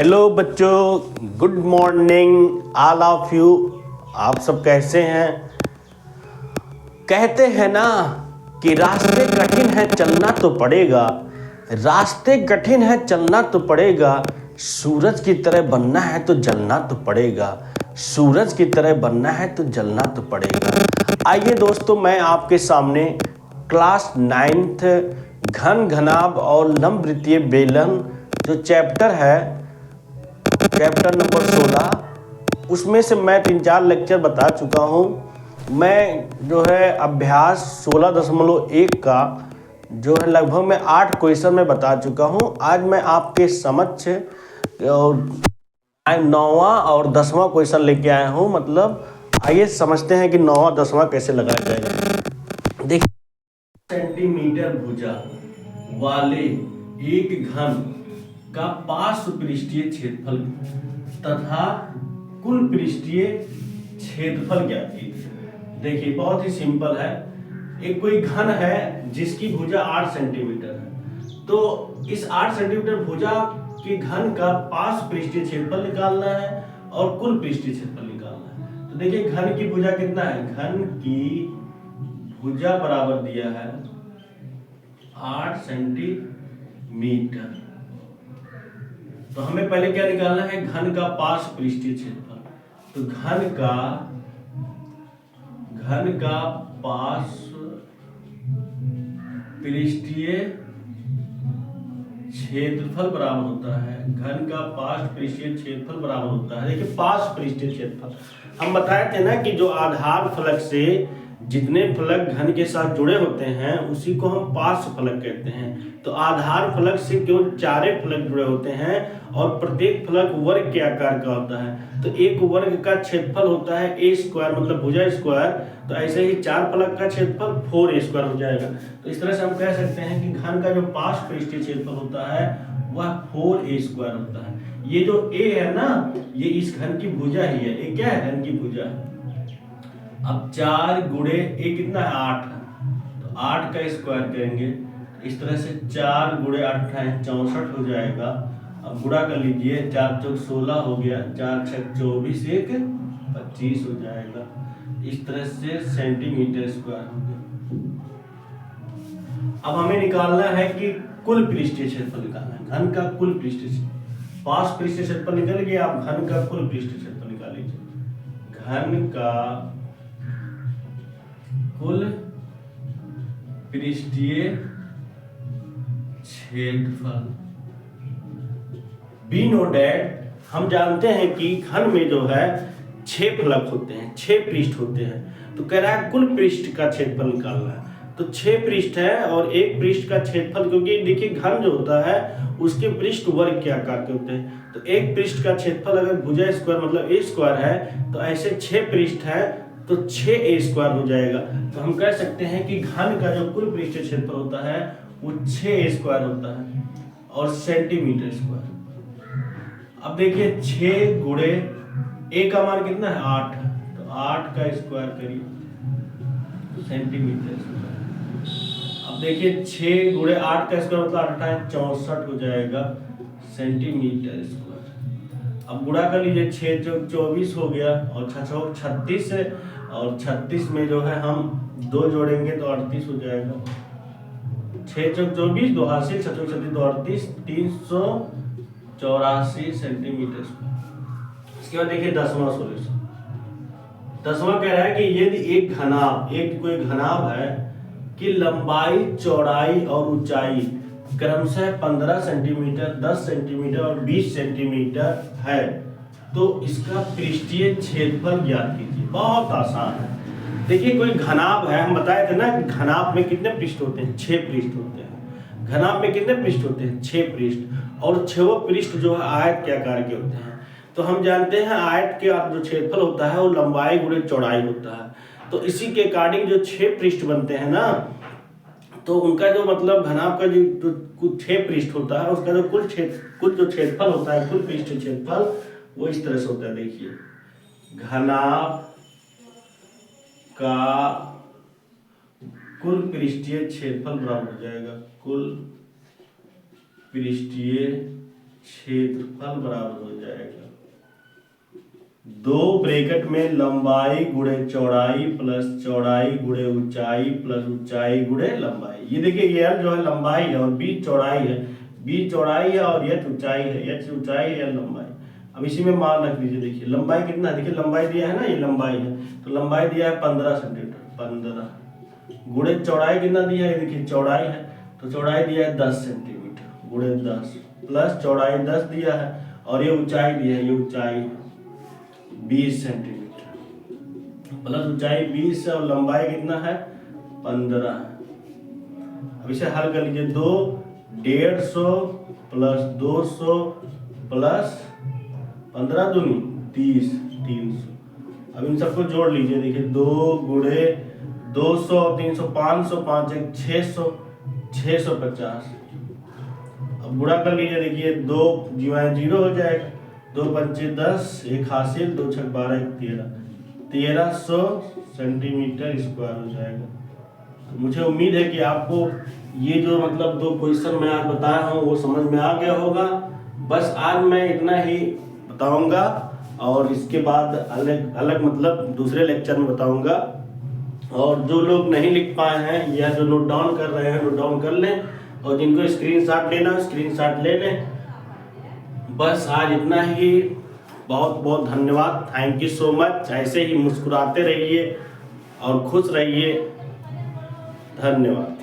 Hello बच्चों, good morning all of you. आप सब कैसे हैं? कहते हैं ना कि रास्ते कठिन है चलना तो पड़ेगा, रास्ते कठिन है चलना तो पड़ेगा, सूरज की तरह बनना है तो जलना तो पड़ेगा, सूरज की तरह बनना है तो जलना तो पड़ेगा। आइए दोस्तों, मैं आपके सामने क्लास 9th घन घनाभ और लंबवृत्तीय बेलन जो चैप्टर है, चैप्टर नंबर 16, उसमें से मैं 3-4 लेक्चर बता चुका हूँ। मैं जो है अभ्यास 16.1 का जो है लगभग मैं 8 क्वेश्चन में बता चुका हूँ। आज मैं आपके समक्ष नौवां और 10वां क्वेश्चन लेके आया हूँ। मतलब आइए समझते हैं कि 9वां 10वां कैसे लगाया जाएगा। देखिए, सेंटीमीटर भुजा वाले एक घन का पार्श्व पृष्ठीय क्षेत्रफल तथा कुल पृष्ठीय क्षेत्रफल ज्ञात कीजिए। देखिए, बहुत ही सिंपल है। एक कोई घन है जिसकी भुजा 8 सेंटीमीटर है, तो इस 8 सेंटीमीटर भुजा के घन का पार्श्व पृष्ठीय क्षेत्रफल निकालना है और कुल पृष्ठीय क्षेत्रफल निकालना है। तो देखिए, घन की भुजा कितना है? घन की भुजा बराबर दिया है 8 सेंटीमीटर। तो हमें पहले क्या निकालना है? घन का पार्श्व पृष्ठीय क्षेत्रफल। तो घन का पार्श्व पृष्ठीय क्षेत्रफल बराबर होता है, घन का पार्श्व पृष्ठीय क्षेत्रफल बराबर होता है। देखिए, पार्श्व पृष्ठीय क्षेत्रफल हम बताए थे ना कि जो आधार फलक से जितने फलक घन के साथ जुड़े होते हैं उसी को हम पार्श्व फलक कहते हैं। तो आधार फलक से केवल 4 फलक जुड़े होते हैं और प्रत्येक फलक वर्ग के आकार का होता है। तो एक वर्ग का क्षेत्रफल होता है a स्क्वायर, मतलब भुजा स्क्वायर। तो ऐसे ही 4 फलक का क्षेत्रफल 4a स्क्वायर हो जाएगा। तो इस तरह से हम कह सकते हैं कि घन का जो पार्श्व पृष्ठीय क्षेत्रफल होता है वह 4a स्क्वायर होता है। ये जो a है ना, ये इस घन की भुजा ही है। ये क्या है? घन की भुजा। अब 4 गुणे a कितना है? 8। तो 8 का स्क्वायर करेंगे, इस तरह से 4 गुणे 8 है 64 हो जाएगा। अब गुणा कर लीजिए, 4 चौक 16 हो गया, 4 छक 24, 1 25 हो जाएगा। इस तरह से सेंटीमीटर स्क्वायर हो गया। अब हमें निकालना है कि कुल पृष्ठीय क्षेत्रफल निकालना है। घन का कुल पृष्ठीय क्षेत्रफल, पार्श्व पृष्ठीय क्षेत्रफल निकल गया। आप घन का कुल पृष्ठीय क्षेत्रफल निकाल लीजिए। घन का कुल पृष्ठीय क्षेत्रफल। बी नो डैट, हम जानते हैं कि घन में जो है 6 फलक होते हैं, 6 पृष्ठ होते हैं। तो कह रहा है कुल पृष्ठ का क्षेत्रफल निकालना है। तो 6 पृष्ठ है और एक पृष्ठ का क्षेत्रफल, क्योंकि देखिए घन जो होता है उसके पृष्ठ वर्ग के आकार के होते हैं। तो एक पृष्ठ का क्षेत्रफल अगर भुजा स्क्वायर मतलब a स्क्वायर है, तो ऐसे 6 पृष्ठ है तो 6a स्क्वायर हो जाएगा। तो हम कह सकते हैं कि घन का जो कुल पृष्ठीय क्षेत्रफल होता है वो 6a स्क्वायर होता है और सेंटीमीटर स्क्वायर। अब देखिए 6 गुणे a का मान कितना है? 8। तो 8 का स्क्वायर करिए तो सेंटीमीटर स्क्वायर। अब देखिए 6 गुणे 8 का स्क्वायर मतलब 8 64 हो जाएगा सेंटीमीटर स्क्वायर। अब गुणा कर लीजिए, 6 चौक 24 हो गया और 6 चौक 36 है, और 36 में जो है हम 2 जोड़ेंगे तो 38 हो जाएगा। 6 चौक 24, 2 हासिल, 6 चौक 36, 2 38, 384 सेंटीमीटर स्क्वायर। इसके बाद देखिए 10वां सॉल्यूशन। 10वां कह रहा है कि यदि एक घनाभ, एक कोई घनाभ है कि लंबाई, चौड़ाई और ऊंचाई क्रमशः 15 सेंटीमीटर, 10 सेंटीमीटर और 20 सेंटीमीटर है, तो इसका पृष्ठीय क्षेत्रफल ज्ञात कीजिए। बहुत आसान है। देखिए, कोई घनाभ है, हम बताए थे ना कि घनाभ में कितने पृष्ठ होते हैं? 6 पृष्ठ होते हैं। घनाभ में कितने पृष्ठ होते हैं? 6 पृष्ठ। और 6 पृष्ठ जो है आयत के आकार के होते हैं। तो हम जानते हैं आयत के जो क्षेत्रफल होता है वो लंबाई गुणे चौड़ाई होता है। तो इसी के अकॉर्डिंग जो 6 पृष्ठ बनते हैं ना, तो उनका जो मतलब घनाभ का जो 6 पृष्ठ होता है उसका जो कुल जो क्षेत्रफल होता है, कुल पृष्ठ क्षेत्रफल, वो इस तरह से होता है। देखिए, घनाभ का कुल पृष्ठीय क्षेत्रफल बराबर हो जाएगा कुल पृष्ठीय क्षेत्रफल बराबर हो जाएगा 2 ब्रैकेट में लंबाई गुणे चौड़ाई प्लस चौड़ाई गुणे ऊंचाई प्लस ऊंचाई गुणे लंबाई। ये देखिए ये L जो है लंबाई है और B चौड़ाई है, B चौड़ाई है और H ऊंचाई है, H ऊंचाई है L लंबाई। अब इसी में मान रख लीजिए, देखिए लंबाई कितना है, देखिए लंबाई दिया है ना, ये लंबाई है तो लंबाई दिया है 15 सेंटीमीटर, 15 गुणे चौड़ाई कितना दिया है, देखिए चौड़ाई है तो चौड़ाई दिया है 10 सेंटीमीटर गुणे 10 प्लस चौड़ाई 10 दिया है और ये ऊंचाई दिया है, ये ऊंचाई 20 सेंटीमीटर प्लस ऊंचाई 20 है और लंबाई कितना है 15 है। अब इसे हल कर लीजिए, 2 150 प्लस 200 प्लस 15 दूनी 30 300। अब इन सबको जोड़ लीजिए, देखिए 2 गुणे 200 300 500 5 1 600 650। अब गुणा कर लीजिए, देखिए 2 जीरो हो जाएगा, 2 पंचे 10 1 हासिल 2 छक 12 1300 सेंटीमीटर स्क्वायर हो जाएगा। तो मुझे उम्मीद है कि आपको ये जो मतलब 2 क्वेश्चन मैं आज बताया हूँ वो समझ में आ गया होगा। बस आज मैं इतना ही बताऊंगा और इसके बाद अलग अलग मतलब दूसरे लेक्चर में बताऊंगा। और जो लोग नहीं लिख पाए हैं या जो नोट डाउन कर रहे हैं नोट डाउन कर लें, और जिनको स्क्रीनशॉट लेना स्क्रीनशॉट ले लें। बस आज इतना ही, बहुत बहुत धन्यवाद, थैंक यू सो मच। ऐसे ही मुस्कुराते रहिए और खुश रहिए, धन्यवाद।